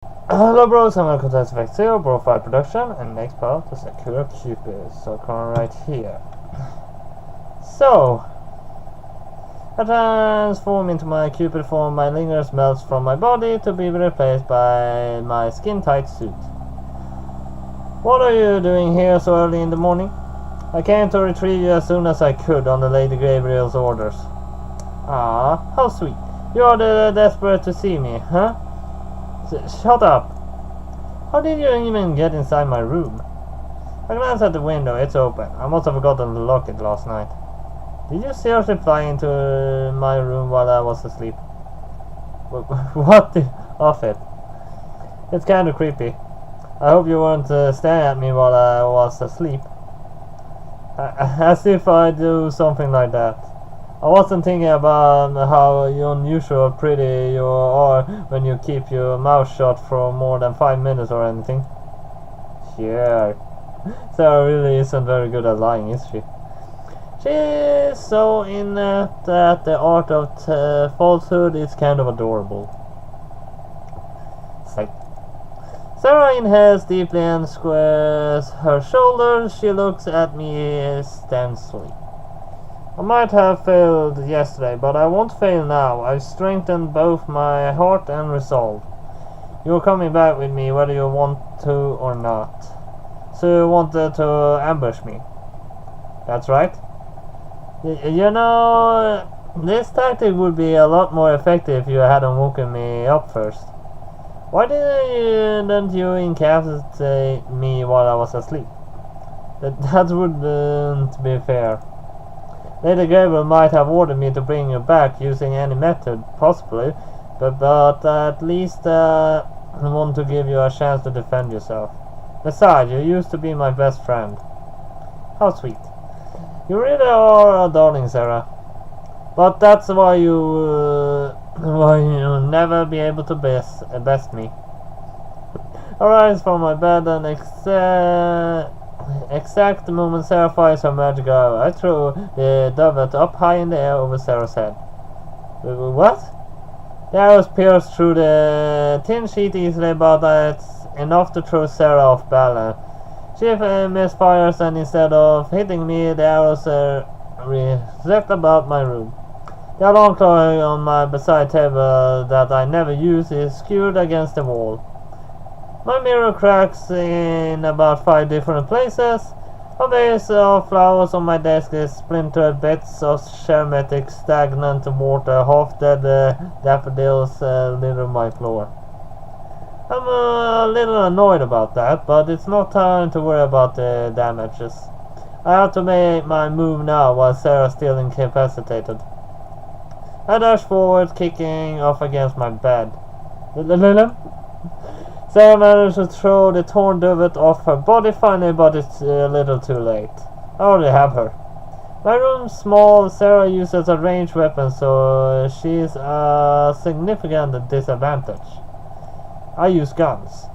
Hello bros, I'm welcome to Zero BroFive production, and next part the Sakura Cupid. So come right here. So I transform into my Cupid form. My lingers melts from my body to be replaced by my skin-tight suit. What are you doing here so early in the morning? I came to retrieve you as soon as I could on the Lady Gabriel's orders. Ah, how sweet. You are desperate to see me, huh? Shut up. How did you even get inside my room? I glance at the window. It's open. I must have forgotten to lock it last night. Did you seriously fly into my room while I was asleep? What the off it? It's kind of creepy. I hope you weren't staring at me while I was asleep. As if I do something like that. I wasn't thinking about how unusual pretty you are when you keep your mouth shut for more than 5 minutes or anything. Sure. Sarah really isn't very good at lying, is she? She is so inept that the art of falsehood is kind of adorable. Psych. Sarah inhales deeply and squares her shoulders. She looks at me stencily. I might have failed yesterday, but I won't fail now. I've strengthened both my heart and resolve. You're coming back with me whether you want to or not. So you wanted to ambush me. That's right. You know, this tactic would be a lot more effective if you hadn't woken me up first. Why didn't you incapacitate me while I was asleep? That wouldn't be fair. Lady Gabriel might have ordered me to bring you back using any method, possibly, but at least I want to give you a chance to defend yourself. Besides, you used to be my best friend. How sweet. You really are a darling, Serra. But that's why you'll never be able to best me. I rise from my bed and exact moment Serra fires her magic arrow. I throw the dovet up high in the air over Serra's head. What? The arrows pierce through the tin sheet easily, but it's enough to throw Serra off balance. She misfires, and instead of hitting me, the arrows zip about my room. The alarm clock on my bedside table that I never use is skewed against the wall. My mirror cracks in about 5 different places. A vase of flowers on my desk is splintered bits of hermetic stagnant water. Half-dead daffodils litter my floor. I'm a little annoyed about that, but it's not time to worry about the damages. I have to make my move now while Sarah's still incapacitated. I dash forward, kicking off against my bed. Sarah managed to throw the torn dovet off her body finally, but it's a little too late. I already have her. My room's small. Serra uses a ranged weapon, so she's a significant disadvantage. I use guns.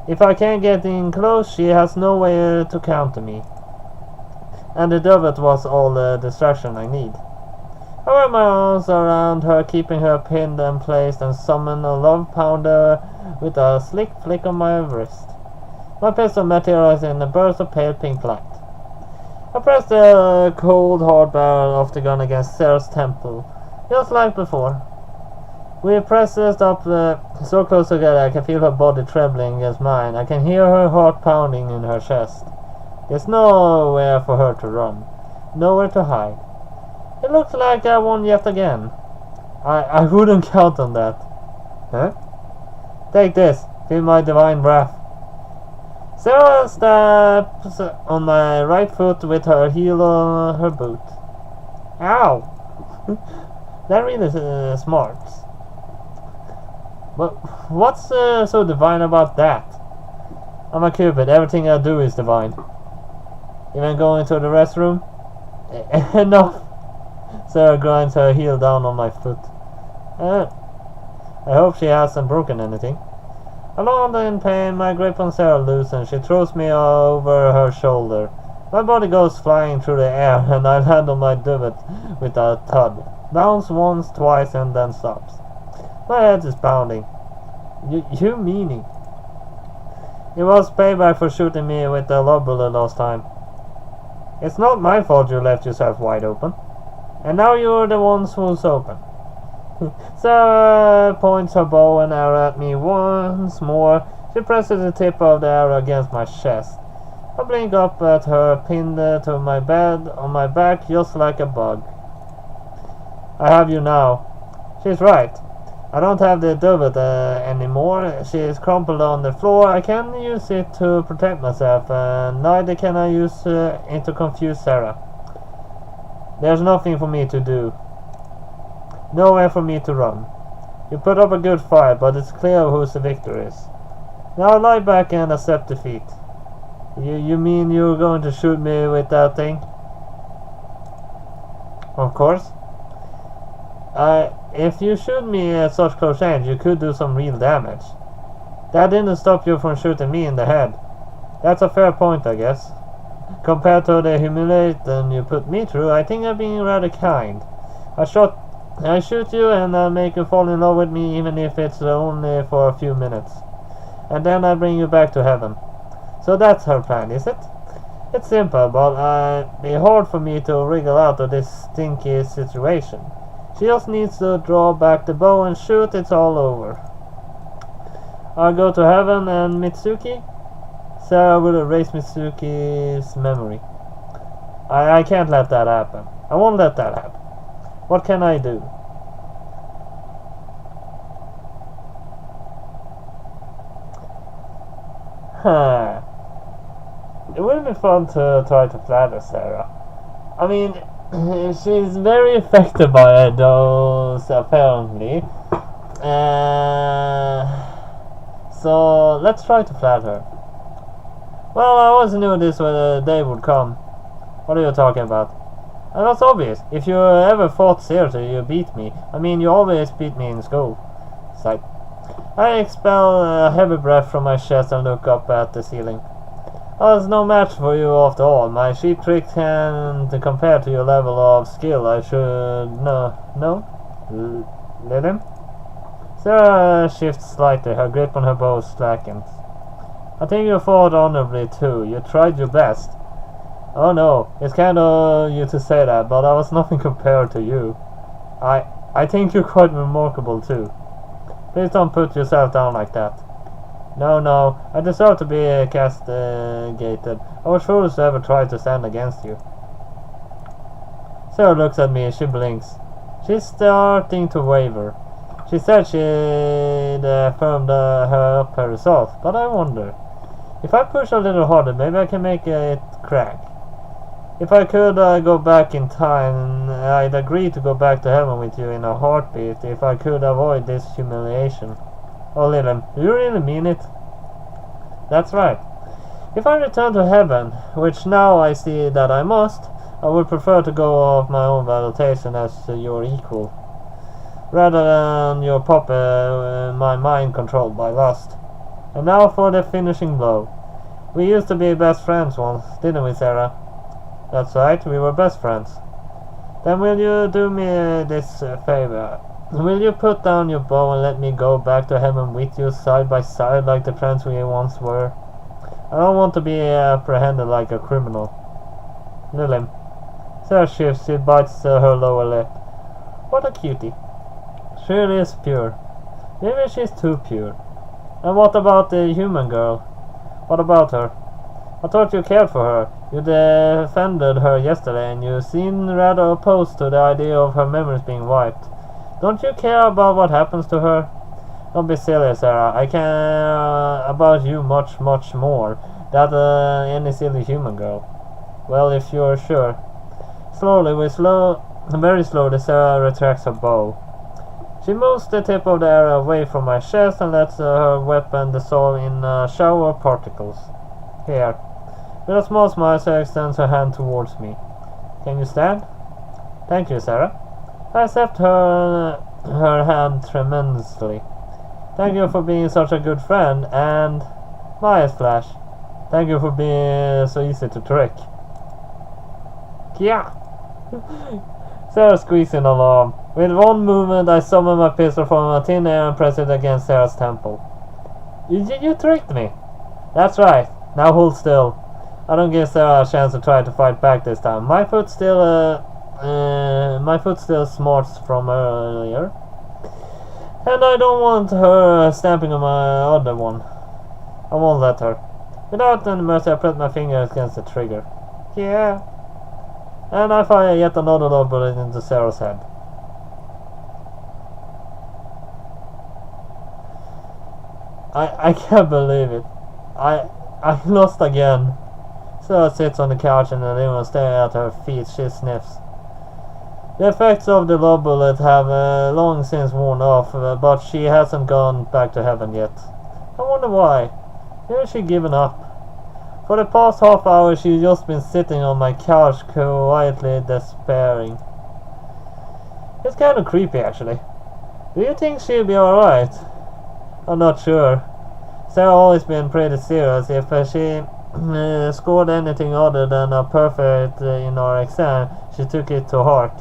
If I can't get in close, she has no way to counter me. And the dovet was all the distraction I need. I wrap my arms around her, keeping her pinned and placed, and summon a love pounder with a slick flick on my wrist. My pistol materializes in a burst of pale pink light. I press the cold hard barrel of the gun against Sarah's temple, just like before. We press this up so close together I can feel her body trembling against mine. I can hear her heart pounding in her chest. There's nowhere for her to run, nowhere to hide. It looks like I won yet again. I wouldn't count on that. Huh? Take this. Feel my divine breath. Serra steps on my right foot with her heel on her boot. Ow! That really smart. But what's so divine about that? I'm a Cupid. Everything I do is divine. Even going to the restroom? Enough! Serra grinds her heel down on my foot. I hope she hasn't broken anything. Alone in pain, my grip on Serra loosens. She throws me over her shoulder. My body goes flying through the air, and I land on my dovet with a thud. Bounce once, twice, and then stops. My head is pounding. You meanie. It was payback for shooting me with the lob bullet last time. It's not my fault you left yourself wide open. And now you're the ones who's open. Serra points her bow and arrow at me once more. She presses the tip of the arrow against my chest. I blink up at her, pinned to my bed on my back just like a bug. I have you now. She's right. I don't have the dovet anymore. She is crumpled on the floor. I can't use it to protect myself, and neither can I use it to confuse Serra. There's nothing for me to do. Nowhere for me to run. You put up a good fight, but it's clear whose the victor is. Now lie back and accept defeat. You mean you're going to shoot me with that thing? Of course. If you shoot me at such close range, you could do some real damage. That didn't stop you from shooting me in the head. That's a fair point, I guess. Compared to the humiliation you put me through, I think I'm being rather kind. I shoot you and I make you fall in love with me, even if it's only for a few minutes. And then I bring you back to heaven. So that's her plan, is it? It's simple, but it'd be hard for me to wriggle out of this stinky situation. She just needs to draw back the bow and shoot, it's all over. I'll go to heaven and Mitsuki? Serra will erase Mitsuki's memory. I can't let that happen. I won't let that happen. What can I do? Huh. It would be fun to try to flatter Serra. I mean, she's very affected by those, apparently. So, let's try to flatter her. Well, I always knew this day would come. What are you talking about? And that's obvious. If you ever fought seriously, you beat me. I mean, you always beat me in school. Sight. I expel a heavy breath from my chest and look up at the ceiling. I was no match for you after all. My cheap trick can't compare to your level of skill. I should... No? Let him? Serra shifts slightly. Her grip on her bow slackens. I think you fought honorably too. You tried your best. Oh no, it's kind of you to say that, but I was nothing compared to you. I think you're quite remarkable too. Please don't put yourself down like that. No, I deserve to be castigated. I was foolish to ever try to stand against you. Serra looks at me, she blinks. She's starting to waver. She said she'd affirmed her up her resolve, but I wonder. If I push a little harder, maybe I can make it crack. If I could go back in time, I'd agree to go back to heaven with you in a heartbeat if I could avoid this humiliation. Oh, Lillian, do you really mean it? That's right. If I return to heaven, which now I see that I must, I would prefer to go off my own validation as your equal, rather than your puppet, my mind controlled by lust. And now for the finishing blow. We used to be best friends once, didn't we, Serra? That's right, we were best friends. Then will you do me this favor? Will you put down your bow and let me go back to heaven with you side by side like the friends we once were? I don't want to be apprehended like a criminal. Lillian. Serra shifts, she bites her lower lip. What a cutie. She really is pure. Maybe she's too pure. And what about the human girl? What about her? I thought you cared for her. You defended her yesterday and you seemed rather opposed to the idea of her memories being wiped. Don't you care about what happens to her? Don't be silly, Serra. I care about you much more than any silly human girl. Well, if you're sure. Slowly, very slowly, Serra retracts her bow. She moves the tip of the arrow away from my chest and lets her weapon dissolve in a shower of particles. Here. With a small smile, Serra extends her hand towards me. Can you stand? Thank you, Serra. I accept her hand tremendously. Thank you for being such a good friend, and my eyes flash. Thank you for being so easy to trick. Yeah. Serra squeaks in alarm. With one movement, I summon my pistol from thin air and press it against Serra's temple. You tricked me. That's right. Now hold still. I don't give Serra a chance to try to fight back this time. My foot still smarts from earlier. And I don't want her stamping on my other one. I won't let her. Without any mercy, I press my finger against the trigger. Yeah. And I fire yet another low bullet into Serra's head. I can't believe it. I lost again. Serra sits on the couch and everyone staring at her feet. She sniffs. The effects of the low bullet have long since worn off, but she hasn't gone back to heaven yet. I wonder why. Maybe she's given up. For the past half hour she's just been sitting on my couch quietly despairing. It's kind of creepy actually. Do you think she'll be alright? I'm not sure. Serra always been pretty serious. If she scored anything other than a perfect in our exam, she took it to heart.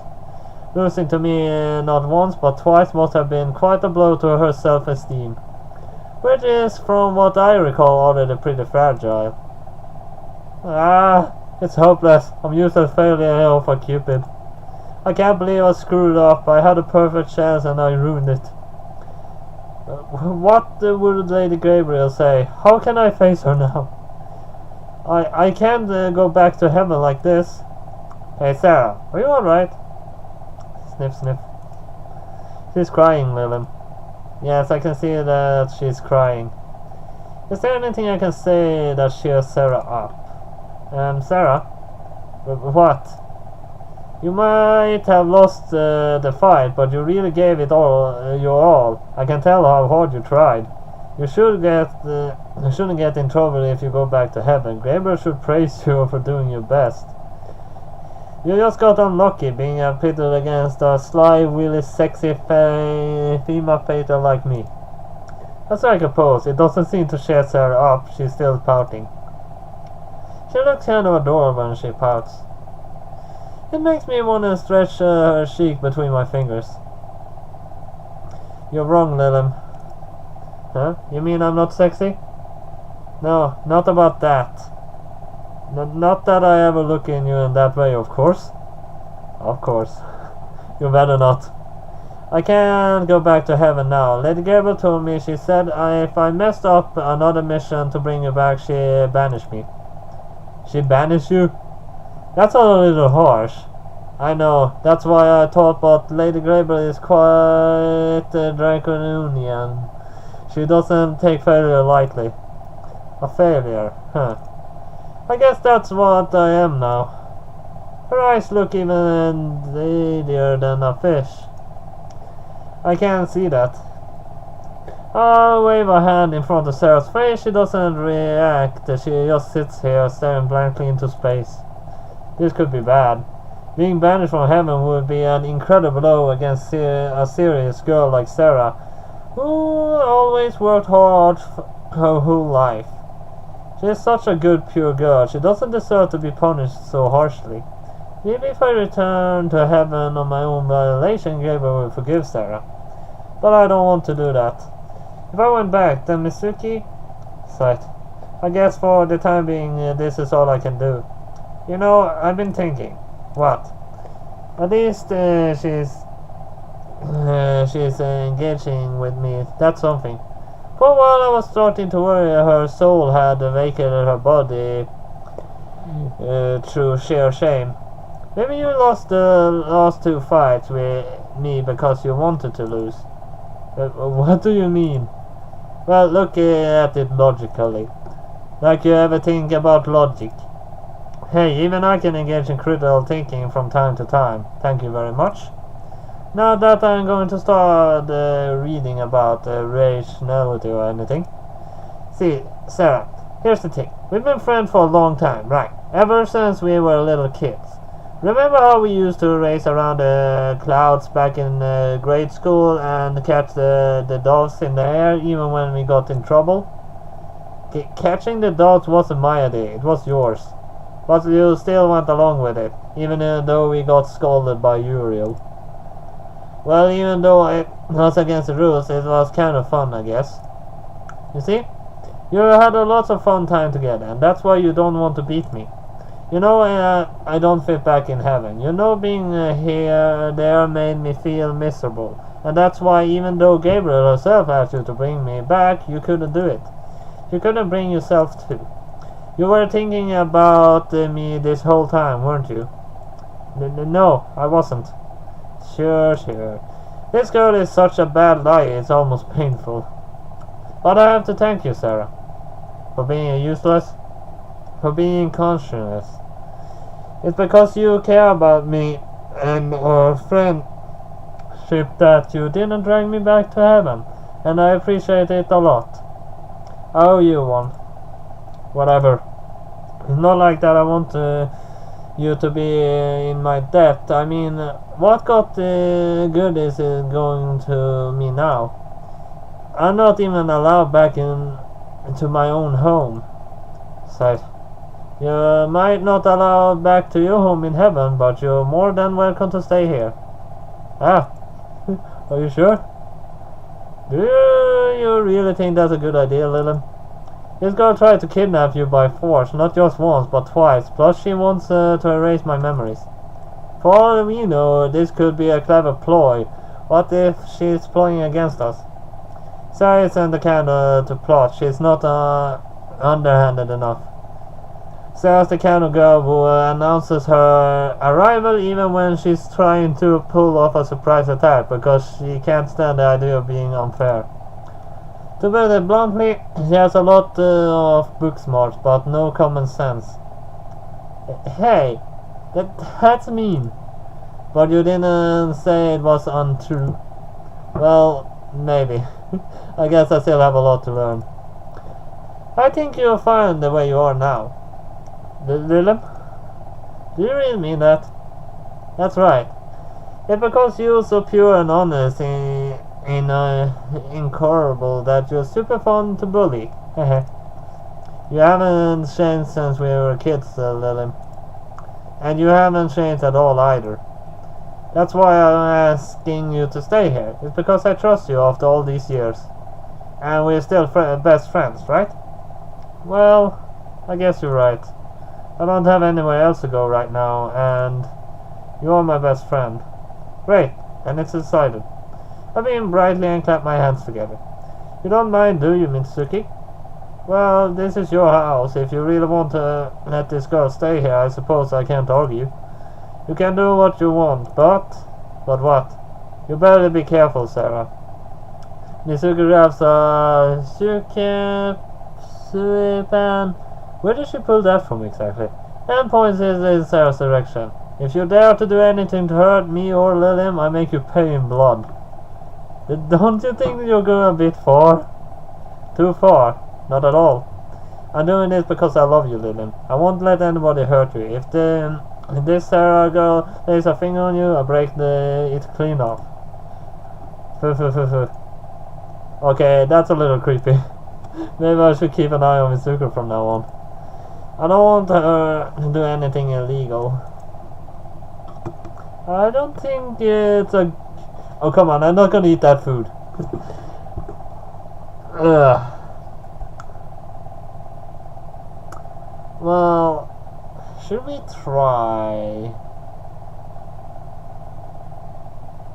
Losing to me not once but twice must have been quite a blow to her self-esteem, which is, from what I recall, already pretty fragile. It's hopeless. I'm useless failure for Cupid. I can't believe I screwed up. I had a perfect chance and I ruined it. What would Lady Gabriel say? How can I face her now? I can't go back to heaven like this. Hey Serra, are you alright? Sniff, sniff. She's crying, Lilem. Yes, I can see that she's crying. Is there anything I can say that cheers Serra up? Serra? What? You might have lost the fight, but you really gave it all your all. I can tell how hard you tried. You shouldn't get in trouble if you go back to heaven. Gabriel should praise you for doing your best. You just got unlucky being pitted against a sly, really sexy female fighter like me. That's like a pose. It doesn't seem to cheer Serra up. She's still pouting. She looks kind of adorable when she pouts. It makes me want to stretch her cheek between my fingers. You're wrong, Lilem. Huh? You mean I'm not sexy? No, not about that. Not that I ever look in you in that way, of course. Of course. You better not. I can't go back to heaven now. Lady Gabriel told me, she said if I messed up another mission to bring you back, she banished me. She banished you? That's a little harsh. I know, that's why I thought, but Lady Gabriel is quite draconian. She doesn't take failure lightly. A failure, huh. I guess that's what I am now. Her eyes look even deadlier than a fish. I can't see that. I wave a hand in front of Serra's face. She doesn't react. She just sits here staring blankly into space. This could be bad. Being banished from heaven would be an incredible blow against a serious girl like Serra, who always worked hard her whole life. She is such a good, pure girl. She doesn't deserve to be punished so harshly. Maybe if I return to heaven on my own violation, Gabriel will forgive Serra. But I don't want to do that. If I went back, then Mitsuki... Sight. I guess for the time being, this is all I can do. You know, I've been thinking. What? At least she's engaging with me. That's something. For a while I was starting to worry her soul had vacated her body through sheer shame. Maybe you lost the last two fights with me because you wanted to lose. What do you mean? Well, look at it logically. Like you ever think about logic. Hey, even I can engage in critical thinking from time to time. Thank you very much. Now that I'm going to start reading about rationality or anything. See, Serra, here's the thing. We've been friends for a long time, right? Ever since we were little kids. Remember how we used to race around the clouds back in grade school and catch the doves in the air even when we got in trouble? Catching the doves wasn't my idea, it was yours. But you still went along with it, even though we got scolded by Uriel. Well, even though it was against the rules, it was kind of fun, I guess. You see? You had a lot of fun time together, and that's why you don't want to beat me. You know, I don't fit back in heaven. You know, being there made me feel miserable. And that's why, even though Gabriel herself asked you to bring me back, you couldn't do it. You couldn't bring yourself to. You were thinking about me this whole time, weren't you? No, I wasn't. Sure. This girl is such a bad liar, it's almost painful. But I have to thank you, Serra. For being useless. For being conscious. It's because you care about me and our friendship that you didn't drag me back to heaven. And I appreciate it a lot. I owe you one. Whatever. It's not like that I want you to be in my debt. I mean, what good is it going to me now? I'm not even allowed back into my own home. Sighed. You might not allow back to your home in heaven, but you're more than welcome to stay here. Ah, are you sure? Do you really think that's a good idea, Lilith? This girl tried to kidnap you by force, not just once, but twice. Plus, she wants to erase my memories. For all we know, this could be a clever ploy. What if she's plotting against us? Sarah isn't the kind to plot. She's not underhanded enough. Sarah's the kind of girl who announces her arrival even when she's trying to pull off a surprise attack because she can't stand the idea of being unfair. To put it bluntly, she has a lot of book smarts, but no common sense. Hey, that's mean. But you didn't say it was untrue. Well, maybe. I guess I still have a lot to learn. I think you're fine the way you are now. Lilith? Do you really mean that? That's right. It's because you're so pure and honest and incorrigible that you're super fun to bully. You haven't changed since we were kids, Lilith. And you haven't changed at all either. That's why I'm asking you to stay here. It's because I trust you after all these years. And we're still best friends, right? Well, I guess you're right. I don't have anywhere else to go right now, and you are my best friend. Great, and it's decided. I beam brightly and clap my hands together. You don't mind, do you, Mitsuki? Well, this is your house. If you really want to let this girl stay here, I suppose I can't argue. You can do what you want, but what? You better be careful, Serra. Mitsuki grabs a suipan. Where did she pull that from exactly? And points it in Sarah's direction. If you dare to do anything to hurt me or Lilith, I make you pay in blood. Don't you think you're going a bit far? Too far? Not at all. I'm doing this because I love you, Lilith. I won't let anybody hurt you. If this Serra girl lays a finger on you, I break it clean off. Okay, that's a little creepy. Maybe I should keep an eye on Mitsuko from now on. I don't want her to do anything illegal. I don't think it's a... Oh, come on, I'm not gonna eat that food. Ugh. Well, should we try...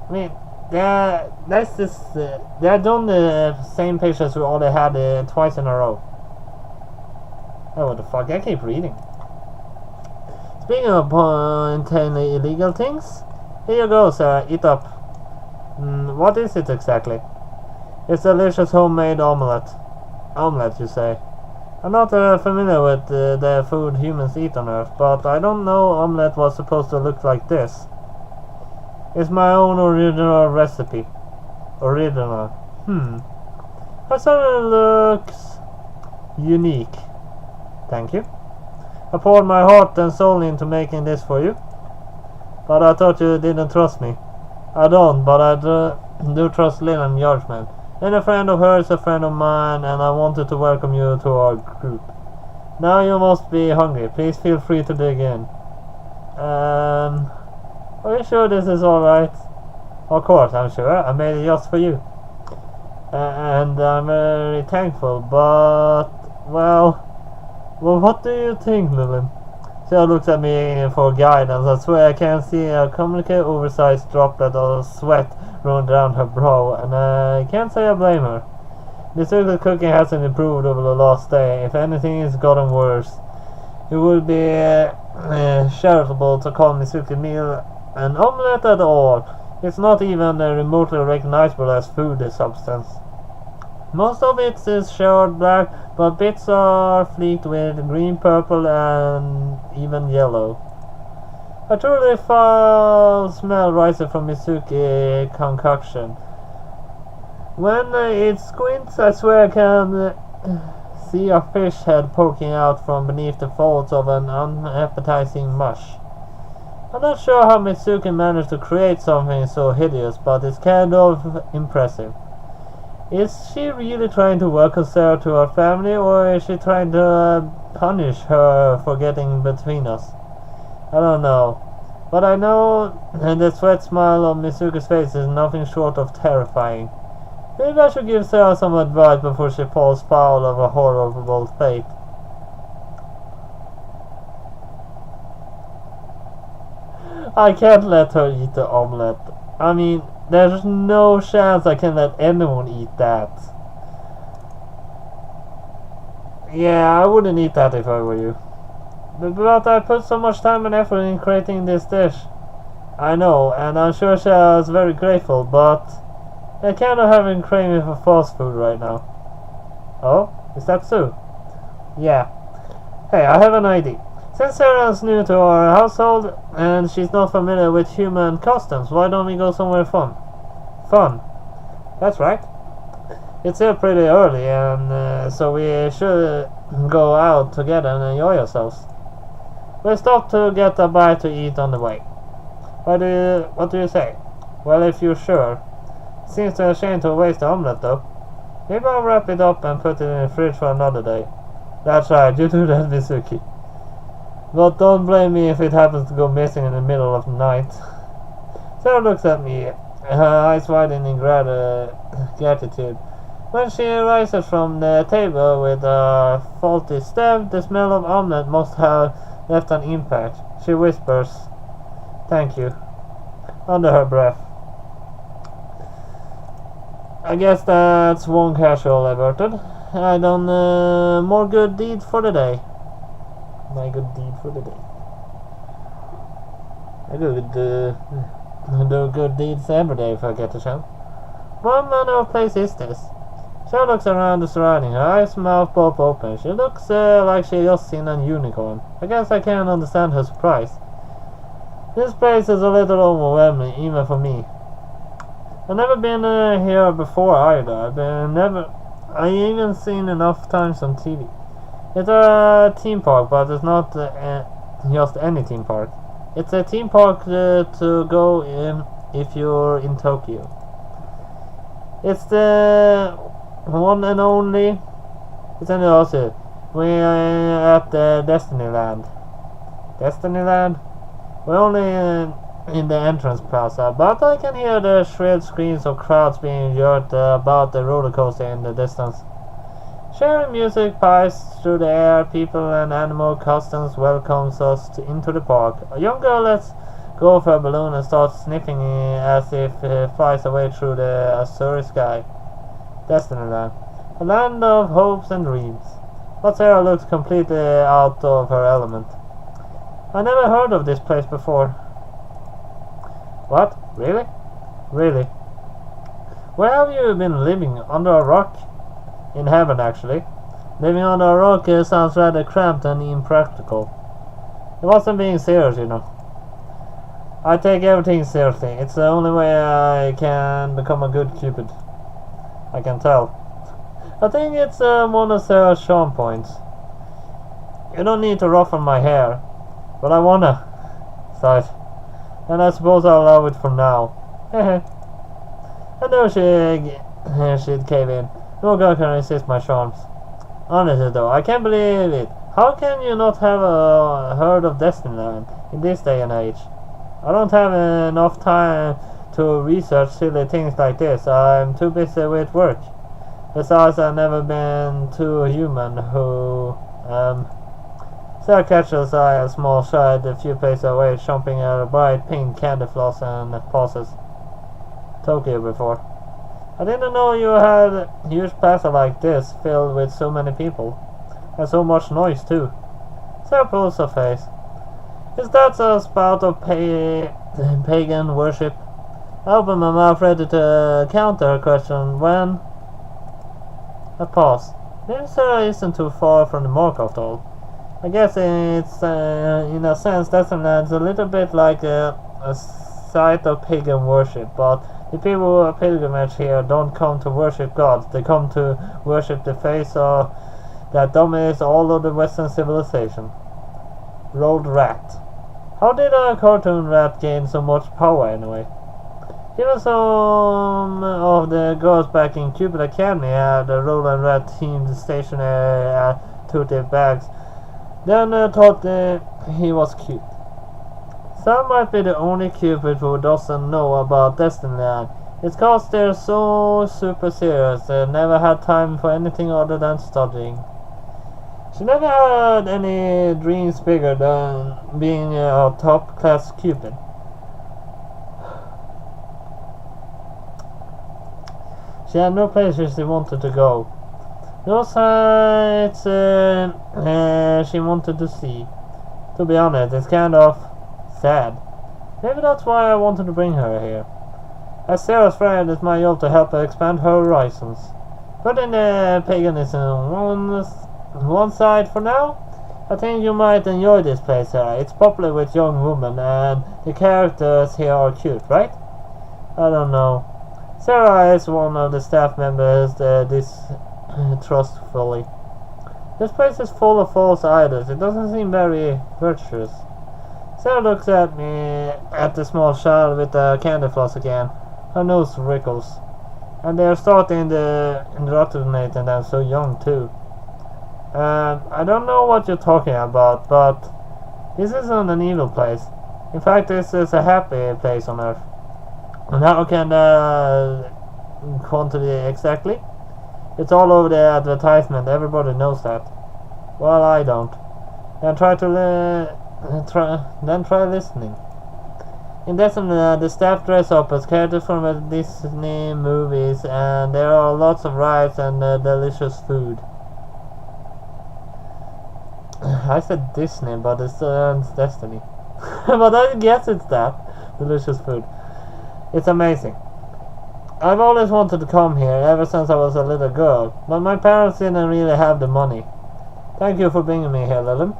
I mean, that's this... they're doing the same patients we already had twice in a row. Oh, what the fuck? I keep reading. Speaking of potentially illegal things, here you go, sir. Eat up. What is it exactly? It's delicious homemade omelette. Omelette, you say? I'm not familiar with the food humans eat on Earth, but I don't know omelette was supposed to look like this. It's my own original recipe. Original. It certainly looks unique. Thank you. I poured my heart and soul into making this for you. But I thought you didn't trust me. I don't, but I do trust Lynn's judgment. And a friend of hers is a friend of mine, and I wanted to welcome you to our group. Now you must be hungry. Please feel free to dig in. Are you sure this is alright? Of course, I'm sure. I made it just for you. And I'm very thankful, but Well, what do you think, Lilin? Serra looks at me for guidance. I swear I can see a communicate oversized droplet of sweat running down her brow, and I can't say I blame her. The cooking hasn't improved over the last day. If anything, it's gotten worse. It would be charitable to call Mizuki's meal an omelette at all. It's not even remotely recognizable as food substance. Most of it is shadowed black, but bits are flecked with green, purple, and even yellow. A truly foul smell rises from Mizuki's concoction. When it squints, I swear I can see a fish head poking out from beneath the folds of an unappetizing mush. I'm not sure how Mizuki managed to create something so hideous, but it's kind of impressive. Is she really trying to welcome Serra to her family, or is she trying to punish her for getting between us? I don't know. But I know the sweat smile on Mizuki's face is nothing short of terrifying. Maybe I should give Serra some advice before she falls foul of a horrible fate. I can't let her eat the omelette. I mean, there's no chance I can let anyone eat that. Yeah, I wouldn't eat that if I were you. But I put so much time and effort in creating this dish. I know, and I'm sure Serra's very grateful, but I kind of having craving for fast food right now. Oh, is that so? Yeah. Hey, I have an idea. Since Serra's new to our household and she's not familiar with human customs, why don't we go somewhere fun? Fun. That's right. It's here pretty early, and so we should go out together and enjoy ourselves. We'll stop to get a bite to eat on the way. What do you say? Well, if you're sure. Seems a shame to waste the omelette, though. Maybe I'll wrap it up and put it in the fridge for another day. That's right, you do that, Mizuki. But don't blame me if it happens to go missing in the middle of the night. Serra looks at me, her eyes widen in gratitude. When she rises from the table with a faulty step, the smell of omelette must have left an impact. She whispers, "Thank you," under her breath. I guess that's one casual averted. I done more good deed for the day. My good deed for the day. I do good deeds every day if I get a chance. What manner of place is this? She looks around the surrounding, her eyes mouth both open. She looks like she just seen a unicorn. I guess I can't understand her surprise. This place is a little overwhelming, even for me. I've never been here before either. I even seen enough times on TV. It's a theme park, but it's not just any theme park. It's a theme park to go in if you're in Tokyo. It's the one and only. It's in the also. We're at the Destinyland. Destinyland? We're only in the entrance plaza, but I can hear the shrill screams of crowds being yelled about the roller coaster in the distance. Sharing music pies through the air. People and animal customs welcomes us into the park. A young girl lets go of her balloon and starts sniffing as if it flies away through the azure sky. Destinyland, a land of hopes and dreams. But Serra looks completely out of her element. I never heard of this place before. What? Really? Really? Where have you been living? Under a rock? In heaven, actually. Living under a rock sounds rather cramped and impractical. It wasn't being serious, you know. I take everything seriously. It's the only way I can become a good Cupid. I can tell. I think it's one of Serra's charm points. You don't need to ruffle my hair, but I wanna. Sighed. And I suppose I'll allow it for now. I know she'd cave in. No girl can resist my charms. Honestly though, I can't believe it. How can you not have heard of Destinyland in this day and age? I don't have enough time to research silly things like this. I'm too busy with work. Besides, I've never been too human who, Sarah catches a small child a few paces away, chomping at a bright pink candy floss and pauses. Tokyo before. I didn't know you had a huge plaza like this, filled with so many people. And so much noise, too. Sarah pulls her face. Is that a spout of pagan worship? I open my mouth ready to counter her question when I pause. Maybe Serra isn't too far from the mark after all. I guess it's, in a sense, Deathland's a little bit like a site of pagan worship, but the people who pilgrimage here don't come to worship gods, they come to worship the face of that dominates all of the Western civilization. Rolled rat. How did a cartoon rat gain so much power anyway? Even some of the girls back in Cupid Academy had a roll and rat themed stationery to their bags. Then thought he was cute. Sam might be the only Cupid who doesn't know about Destinyland. It's cause they're so super serious, they never had time for anything other than studying. She never had any dreams bigger than being a top-class Cupid. She had no places she wanted to go. No sights she wanted to see. To be honest, it's kind of sad. Maybe that's why I wanted to bring her here. As Sarah's friend, it's my job to help her expand her horizons. Putting the paganism on one side for now, I think you might enjoy this place, Sarah. It's popular with young women and the characters here are cute, right? I don't know. Serra is one of the staff members distrustfully. This place is full of false idols. It doesn't seem very virtuous. Serra looks at me, at the small child with the candy floss again. Her nose wrinkles. And they are starting to indoctrinate and I'm so young too. I don't know what you're talking about, but this isn't an evil place. In fact, this is a happy place on Earth. And how can quantity exactly? It's all over the advertisement. Everybody knows that. Well, I don't. Then try listening. In December, the staff dress up as characters from Disney movies, and there are lots of rides and delicious food. I said Disney, but it's Destiny. But I guess it's that. Delicious food. It's amazing. I've always wanted to come here ever since I was a little girl, but my parents didn't really have the money. Thank you for bringing me here, Lillian.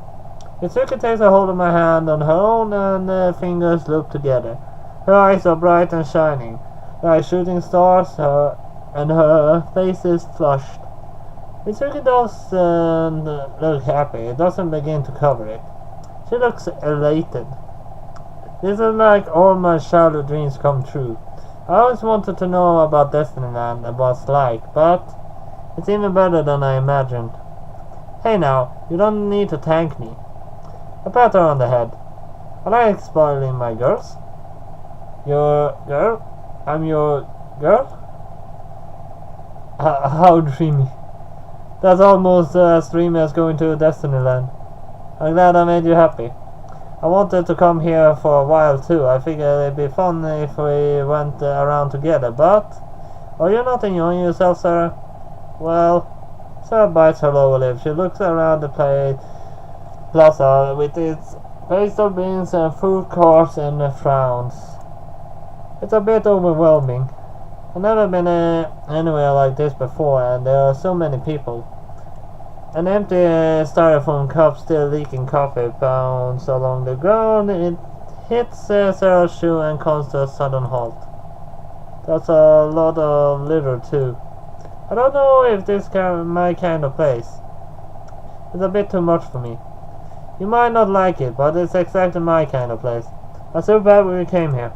Mitsuki takes a hold of my hand on her own and fingers loop together. Her eyes are bright and shining, like shooting stars, and her face is flushed. Mitsuki doesn't look happy. It doesn't begin to cover it. She looks elated. This is like all my childhood dreams come true. I always wanted to know about Destinyland and what it's like, but it's even better than I imagined. Hey now, you don't need to thank me. I pat her on the head. I like spoiling my girls. Your girl? I'm your girl? How dreamy. That's almost as dreamy as going to Destinyland. I'm glad I made you happy. I wanted to come here for a while too. I figured it'd be fun if we went around together, but... Are you not enjoying yourself, Sarah? Well... Sarah bites her lower lip. She looks around the plaza with its pastel beans and food carts and frowns. It's a bit overwhelming. I've never been anywhere like this before, and there are so many people. An empty styrofoam cup still leaking coffee pounds along the ground. It hits Sarah's shoe and comes to a sudden halt. That's a lot of litter too. I don't know if this is my kind of place. It's a bit too much for me. You might not like it, but it's exactly my kind of place. I'm so glad we came here.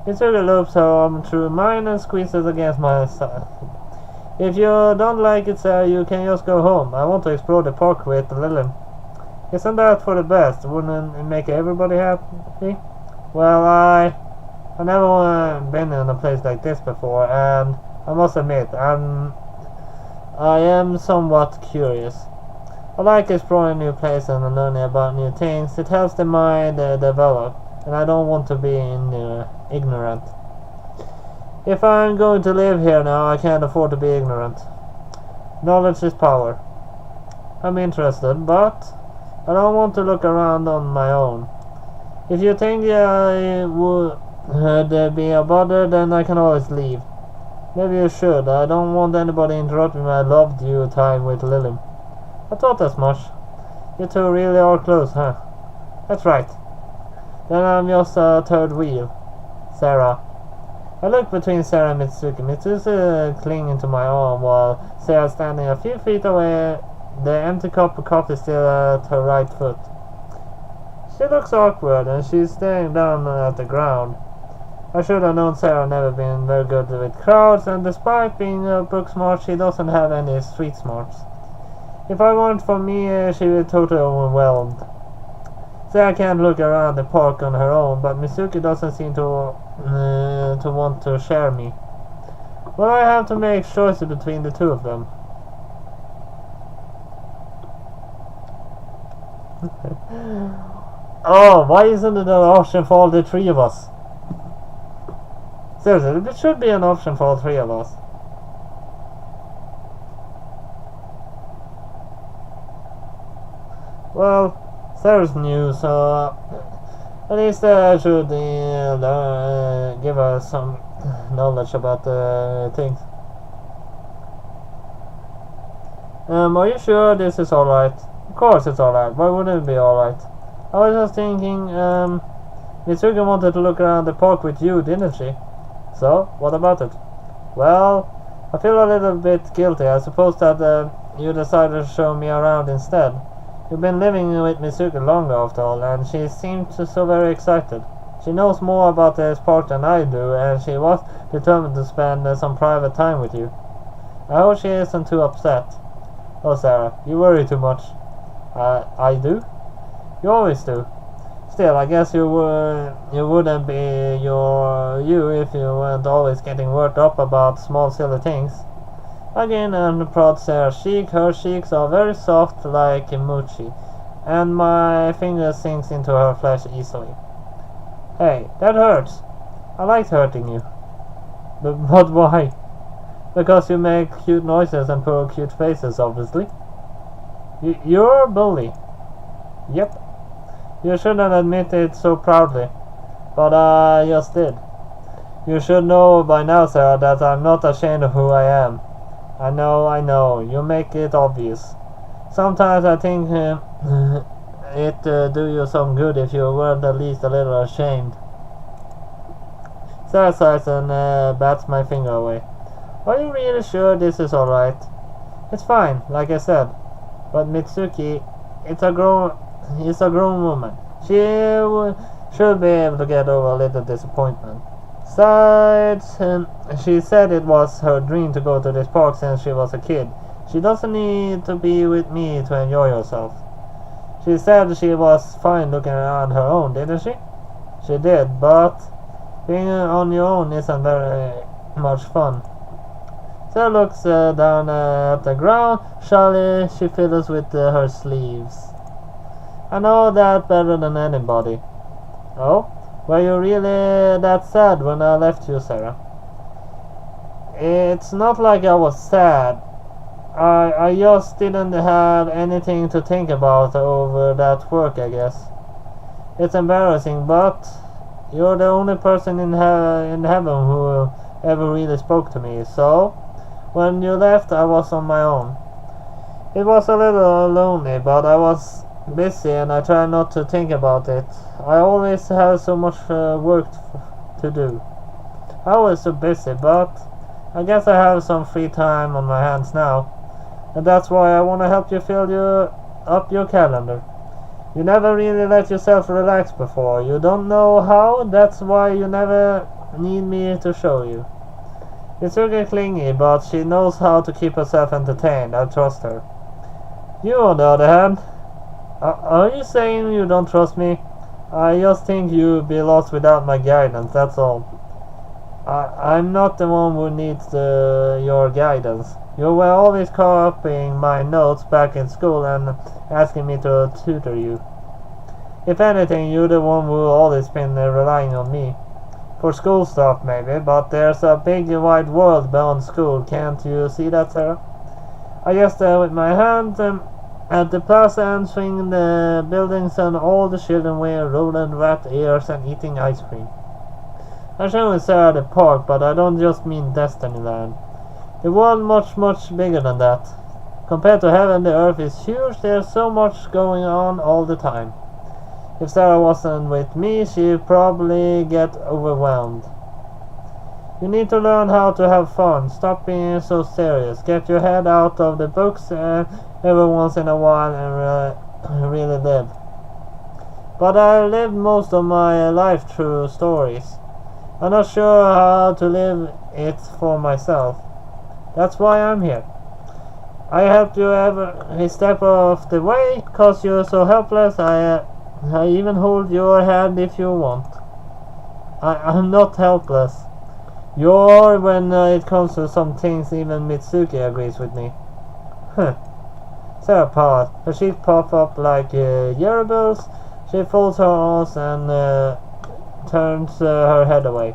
Mitsuki loops her arm through mine and squeezes against my side. If you don't like it, sir, you can just go home. I want to explore the park with Lillian. Isn't that for the best? Wouldn't it make everybody happy? Well, I've never been in a place like this before, and I must admit, I'm I am somewhat curious. I like exploring new places and learning about new things. It helps the mind develop, and I don't want to be ignorant. If I'm going to live here now, I can't afford to be ignorant. Knowledge is power. I'm interested, but I don't want to look around on my own. If you think I would be a bother, then I can always leave. Maybe you should. I don't want anybody interrupting my loved you time with Lily. I thought as much. You two really are close, huh? That's right. Then I'm just a third wheel. Serra. I look between Serra and Mitsuki. Mitsuki clinging to my arm while Serra standing a few feet away. The empty cup of coffee still at her right foot. She looks awkward and she's staring down at the ground. I should have known Serra never been very good with crowds, and despite being book smart, she doesn't have any street smarts. If I weren't for me, she would be totally overwhelmed. Serra can't look around the park on her own, but Mitsuki doesn't seem to want to share me. Well, I have to make choices between the two of them. Oh, why isn't it an option for all the three of us? Seriously, it should be an option for all three of us. Well, Sarah's new, so at least I should give her some knowledge about things. Are you sure this is alright? Of course it's alright. Why wouldn't it be alright? I was just thinking, Mitsuki wanted to look around the park with you, didn't she? So, what about it? Well, I feel a little bit guilty. I suppose that you decided to show me around instead. You've been living with Mitsuki longer after all, and she seemed so very excited. She knows more about this park than I do, and she was determined to spend some private time with you. I hope she isn't too upset. Oh, Serra, you worry too much. I do? You always do. Still, I guess you wouldn't be you if you weren't always getting worked up about small silly things. Again, and prod Serra's cheek. Her cheeks are very soft like mochi, and my finger sinks into her flesh easily. Hey, that hurts. I liked hurting you. But why? Because you make cute noises and pull cute faces, obviously. You're a bully. Yep. You shouldn't admit it so proudly, but I just did. You should know by now, Serra, that I'm not ashamed of who I am. I know, you make it obvious. Sometimes I think it'd do you some good if you weren't at least a little ashamed. Serra sighs and bats my finger away. Are you really sure this is alright? It's fine, like I said. But Mitsuki, is a grown woman. She should be able to get over a little disappointment. Besides, she said it was her dream to go to this park since she was a kid. She doesn't need to be with me to enjoy herself. She said she was fine looking around her own, didn't she? She did, but being on your own isn't very much fun. Sarah looks down at the ground. Shyly, she fiddles with her sleeves. I know that better than anybody. Oh? Were you really that sad when I left you, Serra? It's not like I was sad. I just didn't have anything to think about over that work, I guess. It's embarrassing, but you're the only person in heaven who ever really spoke to me, so when you left I was on my own. It was a little lonely, but I was busy and I try not to think about it. I always have so much work to do. I was so busy, but I guess I have some free time on my hands now, and that's why I want to help you fill up your calendar. You never really let yourself relax before. You don't know how, that's why you never need me to show you. It's really clingy, but she knows how to keep herself entertained. I trust her. You, on the other hand, are you saying you don't trust me? I just think you'd be lost without my guidance, that's all. I'm not the one who needs your guidance. You were always copying my notes back in school and asking me to tutor you. If anything, you're the one who always been relying on me. For school stuff maybe, but there's a big wide world beyond school, can't you see that, Serra? I just with my hand at the plaza and swinging the buildings and all the children wear rolling rat ears and eating ice cream. I'm showing Serra the park, but I don't just mean Destinyland. The world much bigger than that. Compared to heaven, the earth is huge, there's so much going on all the time. If Serra wasn't with me, she'd probably get overwhelmed. You need to learn how to have fun. Stop being so serious. Get your head out of the books every once in a while and really live. But I lived most of my life through stories. I'm not sure how to live it for myself. That's why I'm here. I helped you every step of the way, 'cause you're so helpless. I even hold your hand if you want. I'm not helpless. You are when it comes to some things. Even Mitsuki agrees with me. Huh. Serra paused. Her cheeks pop up like yearbills. She folds her arms and turns her head away.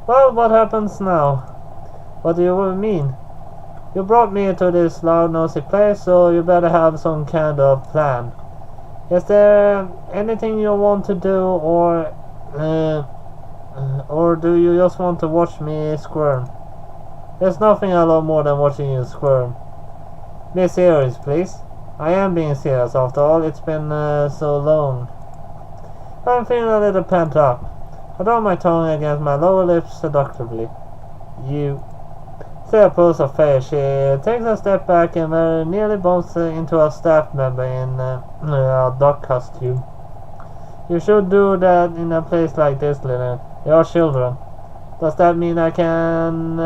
Well, what happens now? What do you mean? You brought me to this loud nosy place, so you better have some kind of plan. Is there anything you want to do, or do you just want to watch me squirm? There's nothing I love more than watching you squirm. Be serious, please. I am being serious, after all. It's been so long. I'm feeling a little pent up. I draw my tongue against my lower lip seductively. You. Serra pulls her face. She takes a step back and very nearly bumps into a staff member in a dog costume. You should do that in a place like this, Lily. They are children. Does that mean I can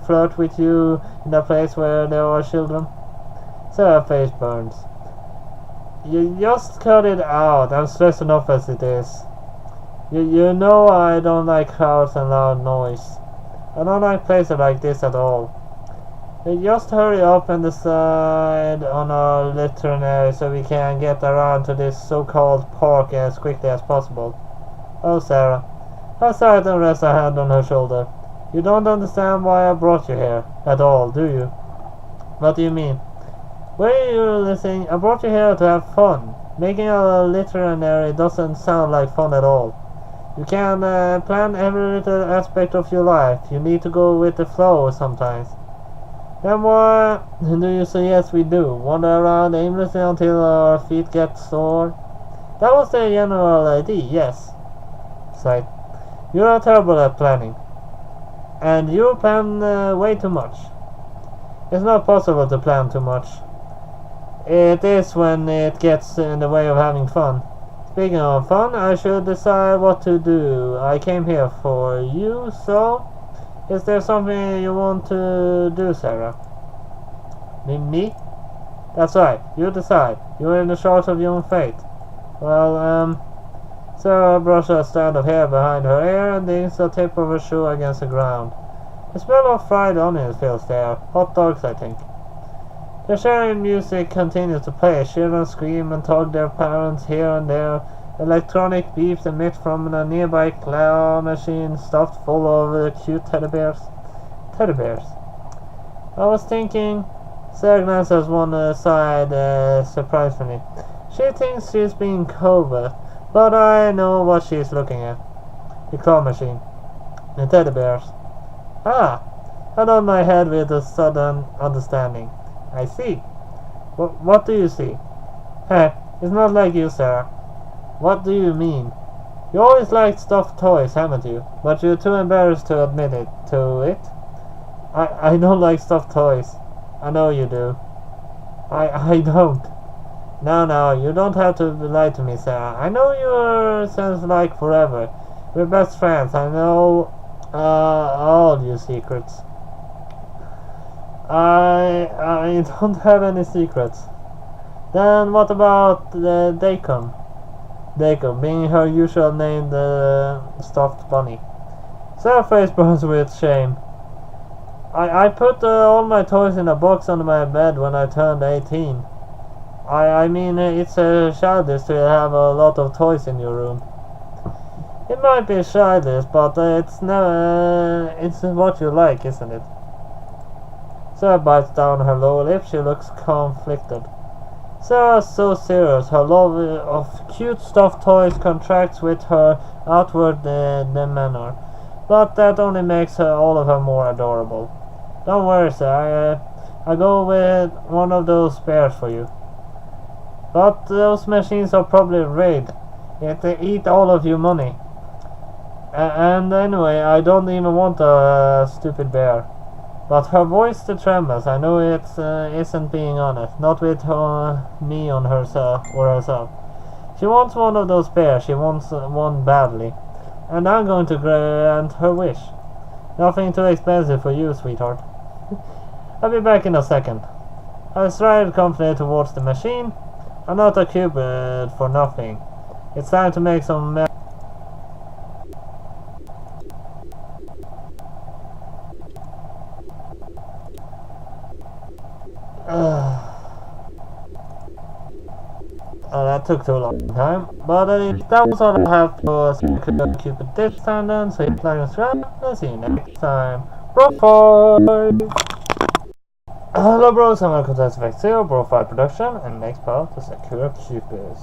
flirt with you in a place where there are children? Serra's face burns. You just cut it out. I'm stressed enough as it is. You know I don't like crowds and loud noise. I don't like places like this at all. You just hurry up and decide on our itinerary so we can get around to this so-called park as quickly as possible. Oh, Serra. I sighed and rested a hand on her shoulder. You don't understand why I brought you here at all, do you? What do you mean? Were you listening? I brought you here to have fun. Making a literary doesn't sound like fun at all. You can plan every little aspect of your life. You need to go with the flow sometimes. Then what do you suggest we do? Wander around aimlessly until our feet get sore? That was the general idea, yes. Sighed. You are terrible at planning. And you plan way too much. It's not possible to plan too much. It is when it gets in the way of having fun. Speaking of fun, I should decide what to do. I came here for you, so... Is there something you want to do, Serra? Me? That's right, you decide. You're in the charge of your own fate. Well, Serra brushes a strand of hair behind her ear and dings the tip of her shoe against the ground. The smell of fried onions fills the air. Hot dogs, I think. The sharing music continues to play. Children scream and tug their parents here and there. Electronic beeps emit from a nearby claw machine stuffed full of cute teddy bears. Teddy bears. I was thinking... Serra glances one side surprisingly. She thinks she's being covert, but I know what she's looking at. The claw machine. The teddy bears. Ah! I nod my head with a sudden understanding. I see. What do you see? Heh, it's not like you, Serra. What do you mean? You always liked stuffed toys, haven't you? But you're too embarrassed to admit it. I don't like stuffed toys. I know you do. I don't. No, you don't have to lie to me, Serra. I know you since like forever. We're best friends. I know all your secrets. I don't have any secrets. Then what about Daikon? Daikon, being her usual name, the stuffed bunny. Sarah face burns with shame. I put all my toys in a box under my bed when I turned 18. I mean, it's childish to have a lot of toys in your room. It might be childish, but it's what you like, isn't it? Sarah bites down her lower lip. She looks conflicted. Sarah's so serious. Her love of cute stuffed toys contracts with her outward demeanor, but that only makes all of her more adorable. Don't worry, sir. I go with one of those spares for you. But those machines are probably rigged. They eat all of your money. And anyway, I don't even want a stupid bear. But her voice trembles. I know it isn't being honest. Not with me on herself or herself. She wants one of those bears. She wants one badly. And I'm going to grant her wish. Nothing too expensive for you, sweetheart. I'll be back in a second. I stride confidently towards the machine. I'm not a Cupid for nothing. It's time to make some that took too long time, but that was all I have for Sakura Cupid this time then, so hit like and subscribe, and see you next time. BroFive! Hello bros, I'm welcome to SFX0, BroFive production, and next part to Sakura Cupid.